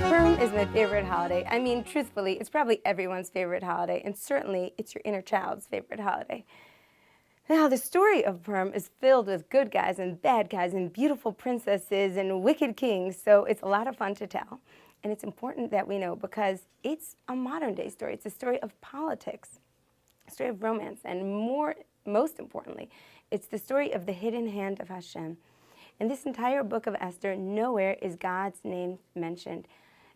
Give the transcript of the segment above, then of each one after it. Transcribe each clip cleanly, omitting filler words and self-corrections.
Purim is my favorite holiday. I mean, truthfully, it's probably everyone's favorite holiday, and certainly it's your inner child's favorite holiday. Now, the story of Purim is filled with good guys and bad guys and beautiful princesses and wicked kings, so it's a lot of fun to tell. And it's important that we know because it's a modern day story. It's a story of politics, a story of romance, and most importantly, it's the story of the hidden hand of Hashem. In this entire book of Esther, nowhere is God's name mentioned.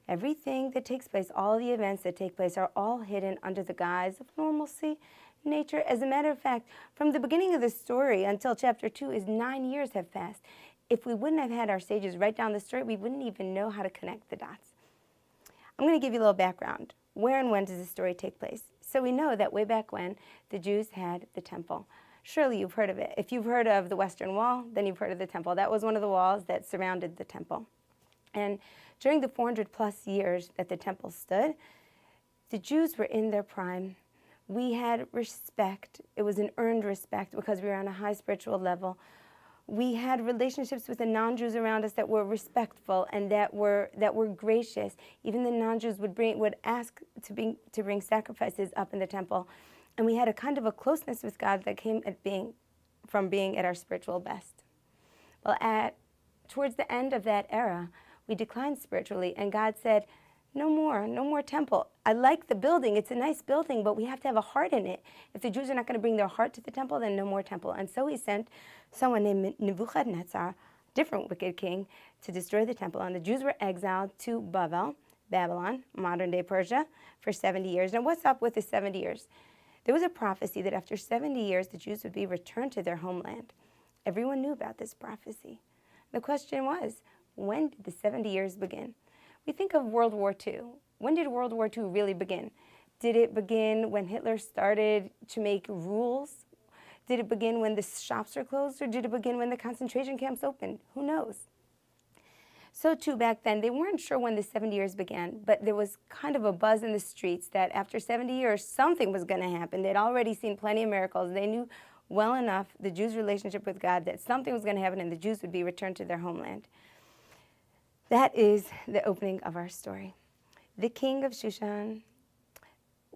Everything that takes place, all the events that take place are all hidden under the guise of normalcy, nature. As a matter of fact, from the beginning of the story until chapter 2 is 9 years have passed. If we wouldn't have had our sages write down the story, we wouldn't even know how to connect the dots. I'm going to give you a little background. Where and when does this story take place? So we know that way back when, the Jews had the temple. Surely you've heard of it. If you've heard of the Western Wall, then you've heard of the temple. That was one of the walls that surrounded the temple. And during the 400 plus years that the temple stood, the Jews were in their prime. We had respect. It was an earned respect because we were on a high spiritual level. We had relationships with the non-Jews around us that were respectful and that were gracious. Even the non-Jews would ask to bring sacrifices up in the temple. And we had a kind of a closeness with God that came from being at our spiritual best. Well, towards the end of that era, we declined spiritually, and God said, no more temple. I like the building. It's a nice building, but we have to have a heart in it. If the Jews are not going to bring their heart to the temple, then no more temple. And so he sent someone named Nebuchadnezzar, different wicked king, to destroy the temple. And the Jews were exiled to Babylon, modern-day Persia, for 70 years. Now, what's up with the 70 years? There was a prophecy that after 70 years, the Jews would be returned to their homeland. Everyone knew about this prophecy. The question was, when did the 70 years begin? We think of World War II. When did World War II really begin? Did it begin when Hitler started to make rules? Did it begin when the shops were closed, or did it begin when the concentration camps opened? Who knows? So too, back then, they weren't sure when the 70 years began, but there was kind of a buzz in the streets that after 70 years, something was going to happen. They'd already seen plenty of miracles. They knew well enough the Jews' relationship with God that something was going to happen and the Jews would be returned to their homeland. That is the opening of our story. The King of Shushan,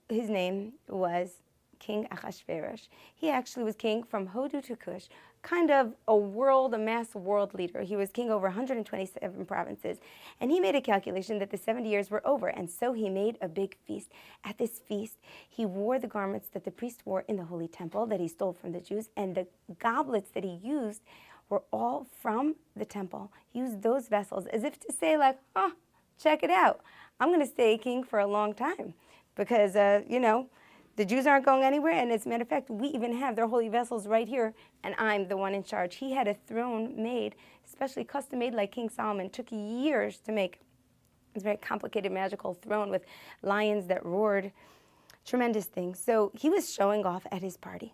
his name was King Ahasuerus. He actually was king from Hodu to Kush, kind of a mass world leader. He was king over 127 provinces, and he made a calculation that the 70 years were over, and so he made a big feast. At this feast, he wore the garments that the priest wore in the Holy Temple that he stole from the Jews, and the goblets that he used were all from the temple. He used those vessels as if to say, like, oh, check it out. I'm going to stay king for a long time because, the Jews aren't going anywhere, and as a matter of fact, we even have their holy vessels right here, and I'm the one in charge. He had a throne made, especially custom-made like King Solomon. It took years to make. It's a very complicated, magical throne with lions that roared, tremendous things. So he was showing off at his party.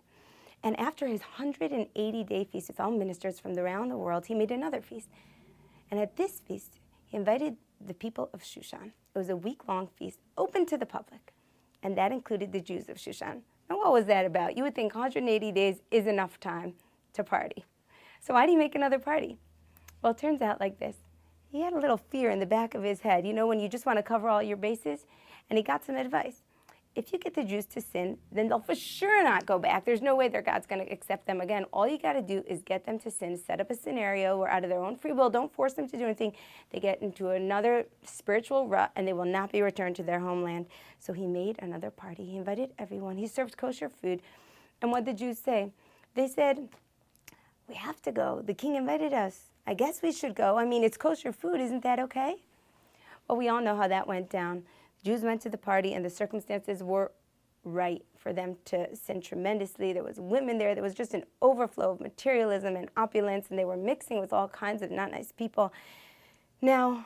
And after his 180-day feast with all ministers from around the world, he made another feast. And at this feast, he invited the people of Shushan. It was a week-long feast, open to the public. And that included the Jews of Shushan. Now, what was that about? You would think 180 days is enough time to party. So why did he make another party? Well, it turns out like this. He had a little fear in the back of his head, when you just want to cover all your bases, and he got some advice. If you get the Jews to sin, then they'll for sure not go back. There's no way their God's going to accept them again. All you got to do is get them to sin, set up a scenario where out of their own free will, don't force them to do anything. They get into another spiritual rut, and they will not be returned to their homeland. So he made another party. He invited everyone. He served kosher food. And what did the Jews say? They said, we have to go. The king invited us. I guess we should go. I mean, it's kosher food. Isn't that okay? Well, we all know how that went down. Jews went to the party, and the circumstances were right for them to sin tremendously. There was women there. There was just an overflow of materialism and opulence, and they were mixing with all kinds of not nice people. Now,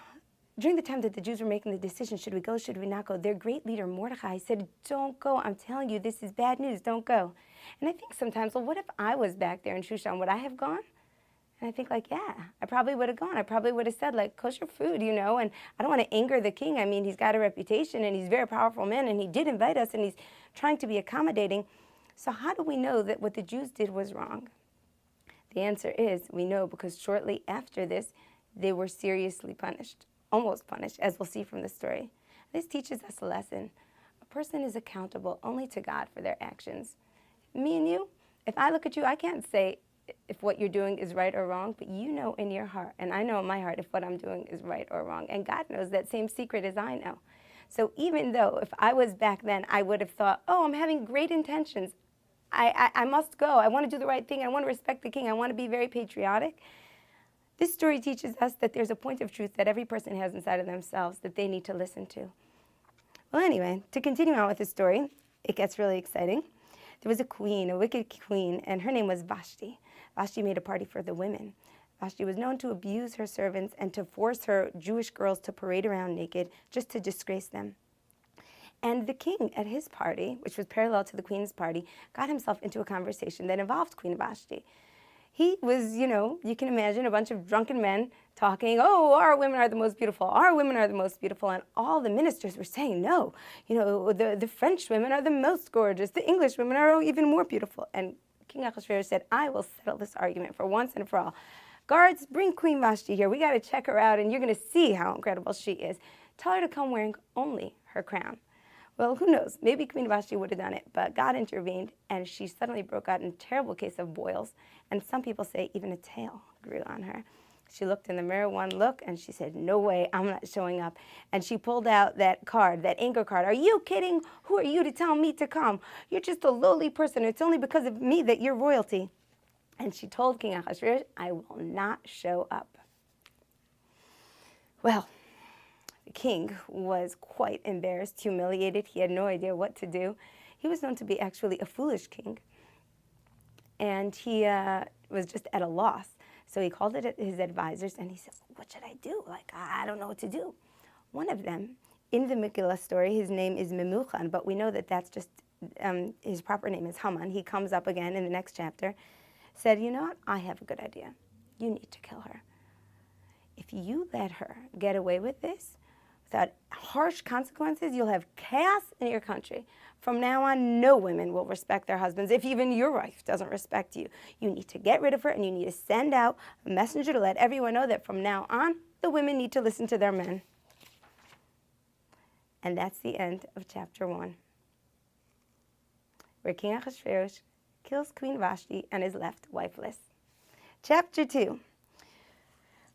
during the time that the Jews were making the decision, should we go, should we not go, their great leader, Mordecai, said, don't go. I'm telling you, this is bad news. Don't go. And I think sometimes, well, what if I was back there in Shushan? Would I have gone? And I think, yeah, I probably would have gone. I probably would have said, kosher food, and I don't want to anger the king. I mean, he's got a reputation, and he's a very powerful man, and he did invite us, and he's trying to be accommodating. So how do we know that what the Jews did was wrong? The answer is we know because shortly after this, they were seriously punished, almost punished, as we'll see from the story. This teaches us a lesson. A person is accountable only to God for their actions. Me and you, if I look at you, I can't say if what you're doing is right or wrong, but you know in your heart, and I know in my heart if what I'm doing is right or wrong, and God knows that same secret as I know. So even though if I was back then, I would have thought, oh, I'm having great intentions. I must go. I want to do the right thing. I want to respect the king. I want to be very patriotic. This story teaches us that there's a point of truth that every person has inside of themselves that they need to listen to. Well, anyway, to continue on with the story, it gets really exciting. There was a queen, a wicked queen, and her name was Vashti. Vashti made a party for the women. Vashti was known to abuse her servants and to force her Jewish girls to parade around naked just to disgrace them. And the king at his party, which was parallel to the queen's party, got himself into a conversation that involved Queen Vashti. He was, you can imagine a bunch of drunken men talking, oh, our women are the most beautiful, our women are the most beautiful, and all the ministers were saying, no, the French women are the most gorgeous, the English women are even more beautiful. And King Ahasuerus said, I will settle this argument for once and for all. Guards, bring Queen Vashti here. We got to check her out, and you're going to see how incredible she is. Tell her to come wearing only her crown. Well, who knows? Maybe Queen Vashti would have done it, but God intervened, and she suddenly broke out in a terrible case of boils, and some people say even a tail grew on her. She looked in the mirror one look, and she said, no way, I'm not showing up. And she pulled out that card, that anger card. Are you kidding? Who are you to tell me to come? You're just a lowly person. It's only because of me that you're royalty. And she told King Ahasuerus, I will not show up. Well, the king was quite embarrassed, humiliated. He had no idea what to do. He was known to be actually a foolish king, and he was just at a loss. So he called it his advisors, and he said, what should I do? I don't know what to do. One of them, in the Megillah story, his name is Memuchan, but we know that that's just, his proper name is Haman. He comes up again in the next chapter, said, you know what? I have a good idea. You need to kill her. If you let her get away with this, without harsh consequences, you'll have chaos in your country. From now on, no women will respect their husbands. If even your wife doesn't respect you, you need to get rid of her, and you need to send out a messenger to let everyone know that from now on, the women need to listen to their men. And that's the end of chapter 1, where King Ahasuerus kills Queen Vashti and is left wifeless. Chapter 2.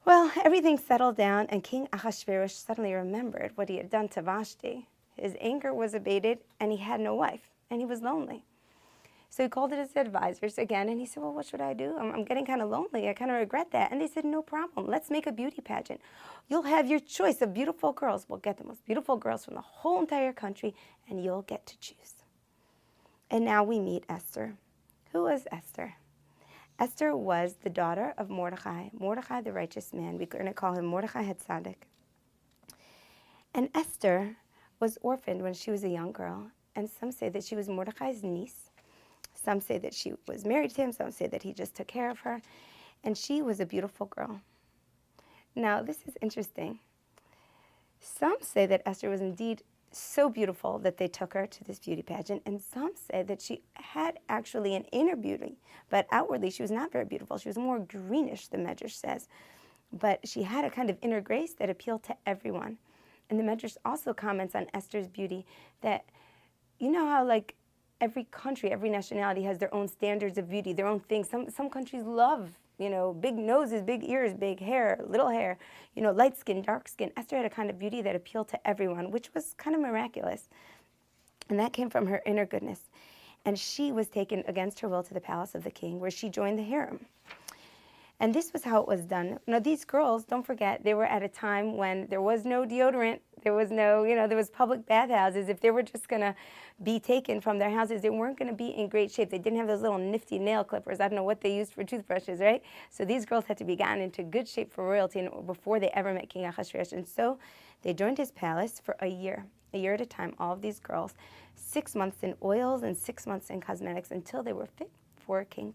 Well, everything settled down, and King Ahasuerus suddenly remembered what he had done to Vashti. His anger was abated, and he had no wife, and he was lonely. So he called his advisors again, and he said, well, what should I do? I'm getting kind of lonely. I kind of regret that. And they said, no problem. Let's make a beauty pageant. You'll have your choice of beautiful girls. We'll get the most beautiful girls from the whole entire country, and you'll get to choose. And now we meet Esther. Who was Esther? Esther was the daughter of Mordecai, Mordecai the righteous man. We're going to call him Mordecai Hetzadik. And Esther was orphaned when she was a young girl, and some say that she was Mordecai's niece. Some say that she was married to him. Some say that he just took care of her. And she was a beautiful girl. Now, this is interesting. Some say that Esther was indeed so beautiful that they took her to this beauty pageant, and some say that she had actually an inner beauty, but outwardly she was not very beautiful. She was more greenish, the Medrash says, but she had a kind of inner grace that appealed to everyone. And the Medrash also comments on Esther's beauty that, you know how every country, every nationality has their own standards of beauty, their own things. Some countries love, big noses, big ears, big hair, little hair, light skin, dark skin. Esther had a kind of beauty that appealed to everyone, which was kind of miraculous. And that came from her inner goodness. And she was taken against her will to the palace of the king, where she joined the harem. And this was how it was done. Now, these girls, don't forget, they were at a time when there was no deodorant, there was no, there was public bathhouses. If they were just going to be taken from their houses, they weren't going to be in great shape. They didn't have those little nifty nail clippers. I don't know what they used for toothbrushes, right? So these girls had to be gotten into good shape for royalty before they ever met King Ahasuerus. And so they joined his palace for a year at a time, all of these girls, 6 months in oils and 6 months in cosmetics until they were fit for a king.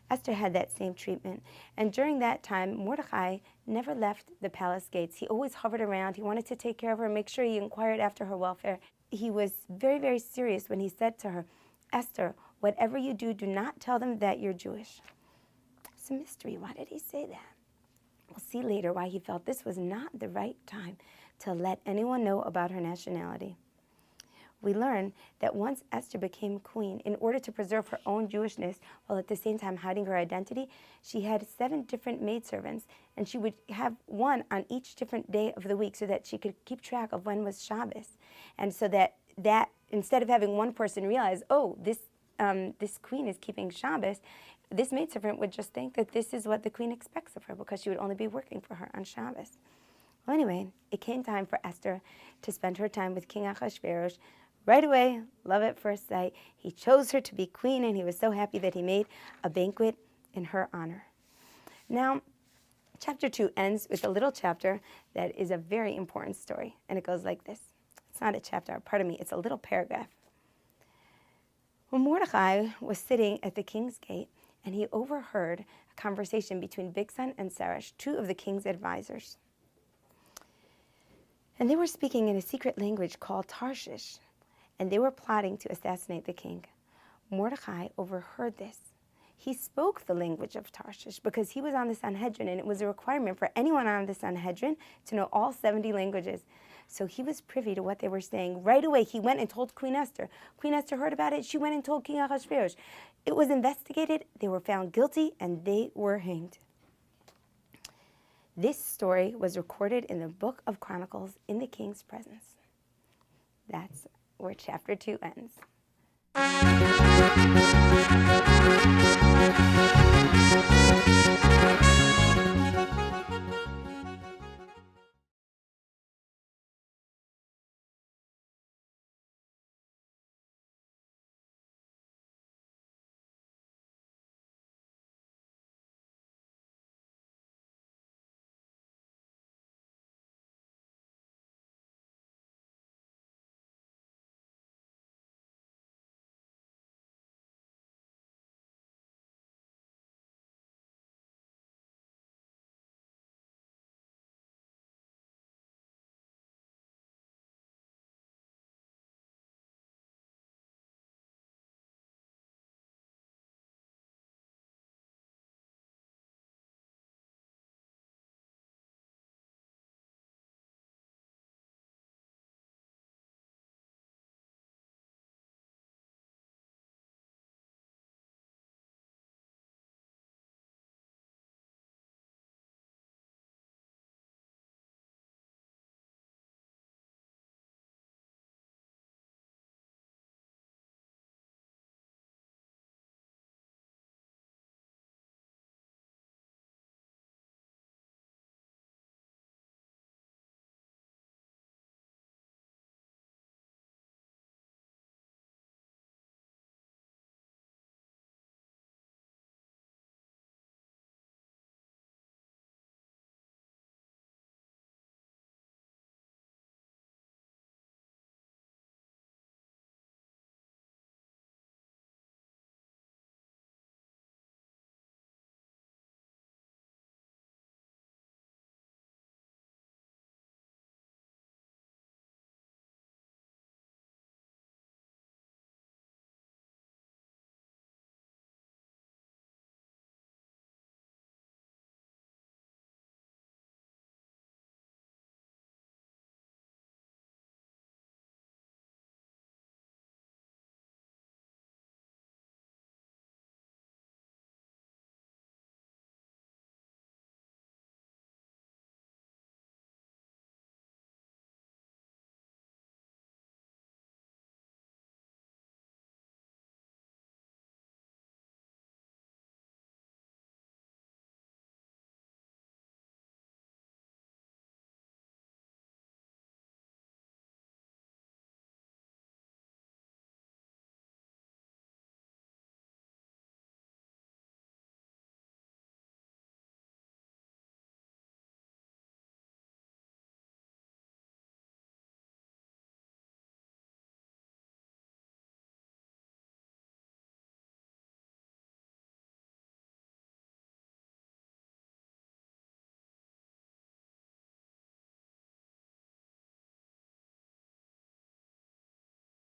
Esther had that same treatment. And during that time, Mordecai never left the palace gates. He always hovered around. He wanted to take care of her, make sure he inquired after her welfare. He was very, very serious when he said to her, Esther, whatever you do, do not tell them that you're Jewish. a mystery. Why did he say that? We'll see later why he felt this was not the right time to let anyone know about her nationality. We learn that once Esther became queen, in order to preserve her own Jewishness while at the same time hiding her identity, she had 7 different maidservants, and she would have one on each different day of the week so that she could keep track of when was Shabbos. And so that instead of having one person realize, oh, this queen is keeping Shabbos, this maidservant would just think that this is what the queen expects of her because she would only be working for her on Shabbos. Well, anyway, it came time for Esther to spend her time with King Ahasuerus. Right away, love at first sight, he chose her to be queen, and he was so happy that he made a banquet in her honor. Now, chapter 2 ends with a little chapter that is a very important story, and it goes like this. It's not a chapter, pardon me, it's a little paragraph. When Mordecai was sitting at the king's gate, and he overheard a conversation between Bigsan and Zeresh, 2 of the king's advisors. And they were speaking in a secret language called Tarshish, and they were plotting to assassinate the king. Mordecai overheard this. He spoke the language of Tarshish because he was on the Sanhedrin, and it was a requirement for anyone on the Sanhedrin to know all 70 languages. So he was privy to what they were saying. Right away, he went and told Queen Esther. Queen Esther heard about it. She went and told King Ahasuerus. It was investigated. They were found guilty, and they were hanged. This story was recorded in the Book of Chronicles in the king's presence. That's where chapter 2 ends.